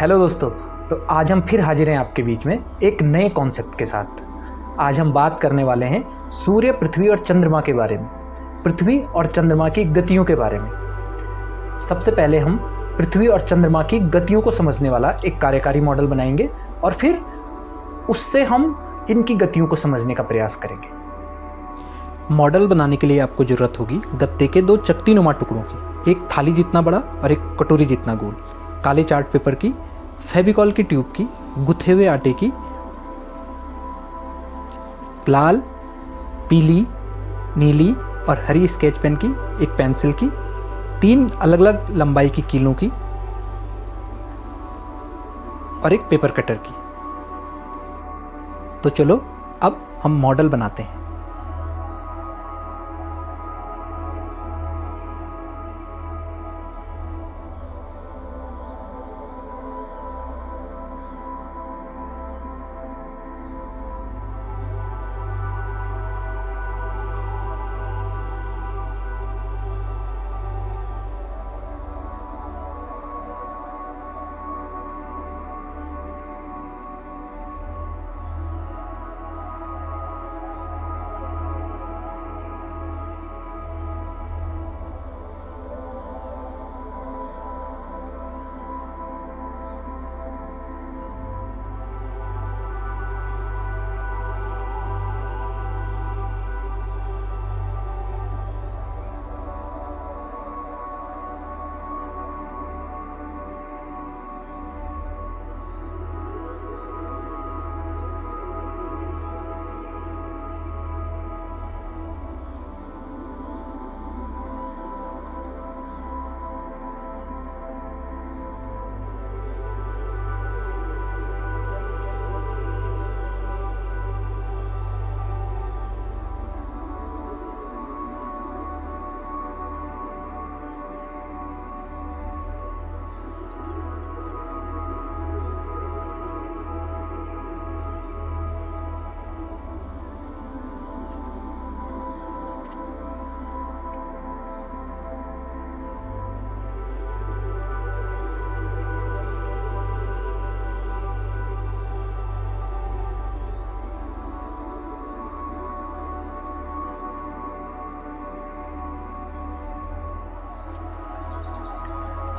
Hello दोस्तों। तो आज हम फिर हाजिर हैं आपके बीच में एक नए कॉन्सेप्ट के साथ। आज हम बात करने वाले हैं सूर्य, पृथ्वी और चंद्रमा के बारे में, पृथ्वी और चंद्रमा की गतियों के बारे में। सबसे पहले हम पृथ्वी और चंद्रमा की गतियों को समझने वाला एक कार्यकारी मॉडल बनाएंगे और फिर उससे हम इनकी गतियों को समझने का प्रयास करेंगे। मॉडल बनाने के लिए आपको ज़रूरत होगी गत्ते के दो चकत्ती-नुमा टुकड़ों की, एक थाली जितना बड़ा और एक कटोरी जितना गोल, काले चार्ट पेपर की, फेविकॉल की ट्यूब की, गुथे हुए आटे की, लाल, पीली, नीली और हरी स्केच पेन की, एक पेंसिल की, 3 अलग अलग लंबाई की कीलों की और एक पेपर कटर की। तो चलो अब हम मॉडल बनाते हैं।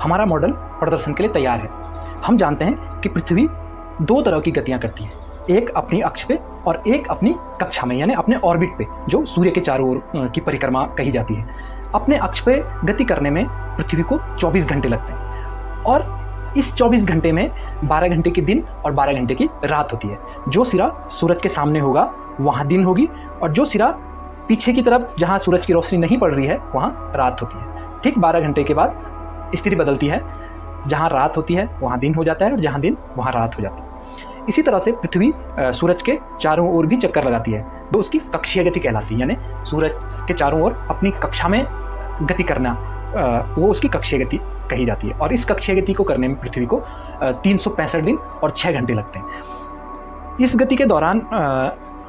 हमारा मॉडल प्रदर्शन के लिए तैयार है। हम जानते हैं कि पृथ्वी 2 तरह की गतियां करती है, एक अपनी अक्ष पे और एक अपनी कक्षा में, यानी अपने ऑर्बिट पे, जो सूर्य के चारों ओर की परिक्रमा कही जाती है। अपने अक्ष पे गति करने में पृथ्वी को 24 घंटे लगते हैं और इस 24 घंटे में 12 घंटे के दिन और 12 घंटे की रात होती है। जो सिरा सूरज के सामने होगा वहाँ दिन होगी और जो सिरा पीछे की तरफ जहाँ सूरज की रोशनी नहीं पड़ रही है वहाँ रात होती है। ठीक 12 घंटे के बाद स्थिति बदलती है, जहाँ रात होती है वहाँ दिन हो जाता है और जहाँ दिन वहाँ रात हो जाती है। इसी तरह से पृथ्वी सूरज के चारों ओर भी चक्कर लगाती है, जो उसकी कक्षीय गति कहलाती है, यानी सूरज के चारों ओर अपनी कक्षा में गति करना, वो उसकी कक्षीय गति कही जाती है। और इस कक्षीय गति को करने में पृथ्वी को 365 दिन और 6 घंटे लगते हैं। इस गति के दौरान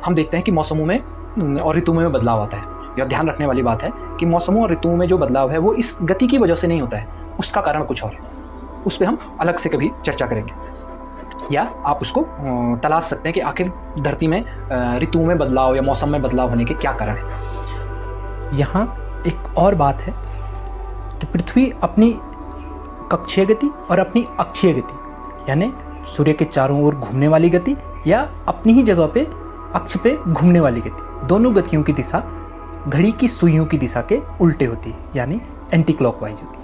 हम देखते हैं कि मौसमों में और ऋतुओं में बदलाव आता है। यह ध्यान रखने वाली बात है कि मौसमों और ऋतुओं में जो बदलाव है वो इस गति की वजह से नहीं होता है, उसका कारण कुछ और है। उस पर हम अलग से कभी चर्चा करेंगे, या आप उसको तलाश सकते हैं कि आखिर धरती में ऋतुओं में बदलाव या मौसम में बदलाव होने के क्या कारण हैं। यहाँ एक और बात है कि पृथ्वी अपनी कक्षीय गति और अपनी अक्षीय गति, यानी सूर्य के चारों ओर घूमने वाली गति या अपनी ही जगह पे अक्ष पे घूमने वाली गति, दोनों गतियों की दिशा घड़ी की सुइयों की दिशा के उल्टे होती है, यानी एंटी क्लॉकवाइज होती है।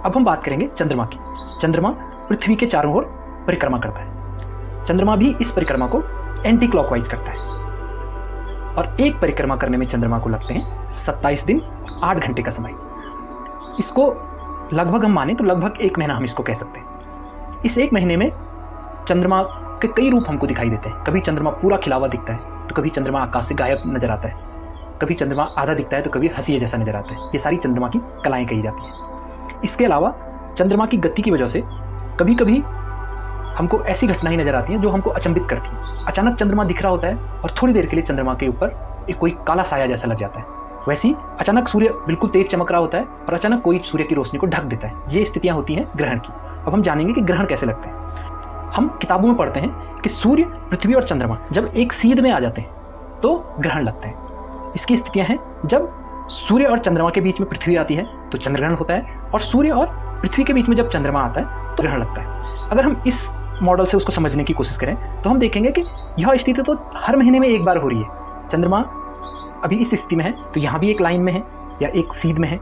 अब हम बात करेंगे चंद्रमा की। चंद्रमा पृथ्वी के चारों ओर परिक्रमा करता है। चंद्रमा भी इस परिक्रमा को एंटी क्लॉकवाइज करता है और एक परिक्रमा करने में चंद्रमा को लगते हैं 27 दिन 8 घंटे का समय। इसको लगभग हम माने तो लगभग 1 महीना हम इसको कह सकते हैं। इस 1 महीने में चंद्रमा के कई रूप हमको दिखाई देते हैं। कभी चंद्रमा पूरा खिला हुआ दिखता है तो कभी चंद्रमा आकाश से गायब नजर आता है, कभी चंद्रमा आधा दिखता है तो कभी हंसिए जैसा नजर आता है। ये सारी चंद्रमा की कलाएं कही जाती हैं। इसके अलावा चंद्रमा की गति की वजह से कभी कभी हमको ऐसी घटनाएं नजर आती हैं जो हमको अचंभित करती हैं। अचानक चंद्रमा दिख रहा होता है और थोड़ी देर के लिए चंद्रमा के ऊपर एक कोई काला साया जैसा लग जाता है। वैसे ही अचानक सूर्य बिल्कुल तेज चमक रहा होता है और अचानक कोई सूर्य की रोशनी को ढक देता है। ये स्थितियां होती हैं ग्रहण की। अब हम जानेंगे कि ग्रहण कैसे लगते हैं। हम किताबों में पढ़ते हैं कि सूर्य, पृथ्वी और चंद्रमा जब एक सीध में आ जाते हैं तो ग्रहण लगते हैं। इसकी स्थितियां हैं जब सूर्य और चंद्रमा के बीच में पृथ्वी आती है तो चंद्रग्रहण होता है, और सूर्य और पृथ्वी के बीच में जब चंद्रमा आता है तो ग्रहण लगता है। अगर हम इस मॉडल से उसको समझने की कोशिश करें तो हम देखेंगे कि यह स्थिति तो हर महीने में एक बार हो रही है। चंद्रमा अभी इस स्थिति में है तो यहाँ भी एक लाइन में है या एक सीध में है,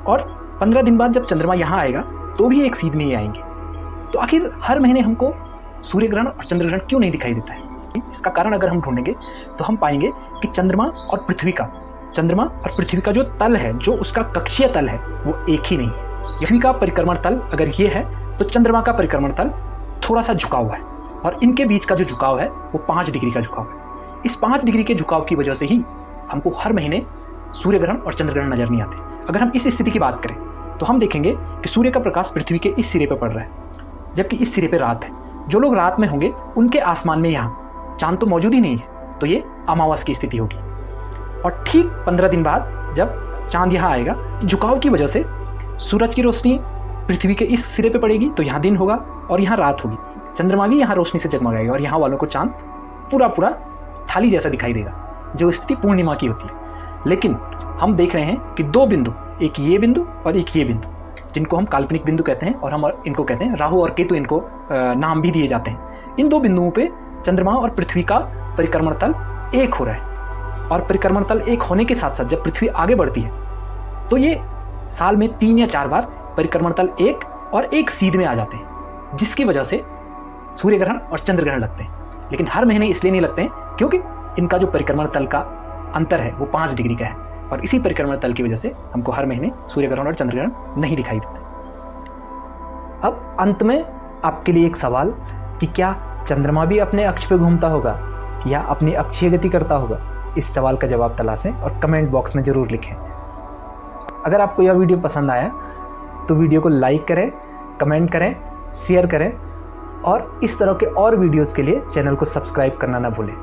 और 15 दिन बाद जब चंद्रमा यहाँ आएगा तो भी एक सीध में ही आएंगे। तो आखिर हर महीने हमको सूर्य ग्रहण और चंद्र ग्रहण क्यों नहीं दिखाई देता है? इसका कारण अगर हम ढूंढेंगे तो हम पाएंगे कि चंद्रमा और पृथ्वी का जो तल है, जो उसका कक्षीय तल है, वो एक ही नहीं है। पृथ्वी का परिक्रमण तल अगर ये है तो चंद्रमा का परिक्रमण तल थोड़ा सा झुका हुआ है, और इनके बीच का जो झुकाव है वो 5 डिग्री का झुकाव है। इस 5 डिग्री के झुकाव की वजह से ही हमको हर महीने सूर्य ग्रहण और चंद्र ग्रहण नजर नहीं आते। अगर हम इस स्थिति की बात करें तो हम देखेंगे कि सूर्य का प्रकाश पृथ्वी के इस सिरे पर पड़ रहा है, जबकि इस सिरे पर रात है। जो लोग रात में होंगे उनके आसमान में यहाँ चांद तो मौजूद ही नहीं है, तो ये अमावस की स्थिति होगी। और ठीक 15 दिन बाद जब चांद यहाँ आएगा, झुकाव की वजह से सूरज की रोशनी पृथ्वी के इस सिरे पे पड़ेगी तो यहाँ दिन होगा और यहाँ रात होगी। चंद्रमा भी यहाँ रोशनी से जगमगाएगा और यहाँ वालों को चांद पूरा पूरा थाली जैसा दिखाई देगा, जो स्थिति पूर्णिमा की होती है। लेकिन हम देख रहे हैं कि 2 बिंदु, एक ये बिंदु और एक ये बिंदु, जिनको हम काल्पनिक बिंदु कहते हैं, और हम इनको कहते हैं राहु और केतु, इनको नाम भी दिए जाते हैं। इन 2 बिंदुओं पे चंद्रमा और पृथ्वी का परिक्रमण तल एक हो रहा है, और परिक्रमण तल एक होने के साथ साथ जब पृथ्वी आगे बढ़ती है तो ये साल में 3 या 4 बार परिक्रमण तल एक और एक सीध में आ जाते हैं, जिसकी वजह से सूर्य ग्रहण और चंद्र ग्रहण लगते हैं। लेकिन हर महीने इसलिए नहीं लगते हैं क्योंकि इनका जो परिक्रमण तल का अंतर है वो 5 डिग्री का है, और इसी परिक्रमण तल की वजह से हमको हर महीने सूर्य ग्रहण और चंद्र ग्रहण नहीं दिखाई देते। अब अंत में आपके लिए एक सवाल कि क्या चंद्रमा भी अपने अक्ष पे घूमता होगा या अपनी अक्षीय गति करता होगा? इस सवाल का जवाब तलाशें और कमेंट बॉक्स में ज़रूर लिखें। अगर आपको यह वीडियो पसंद आया तो वीडियो को लाइक करें, कमेंट करें, शेयर करें, और इस तरह के और वीडियोस के लिए चैनल को सब्सक्राइब करना ना भूलें।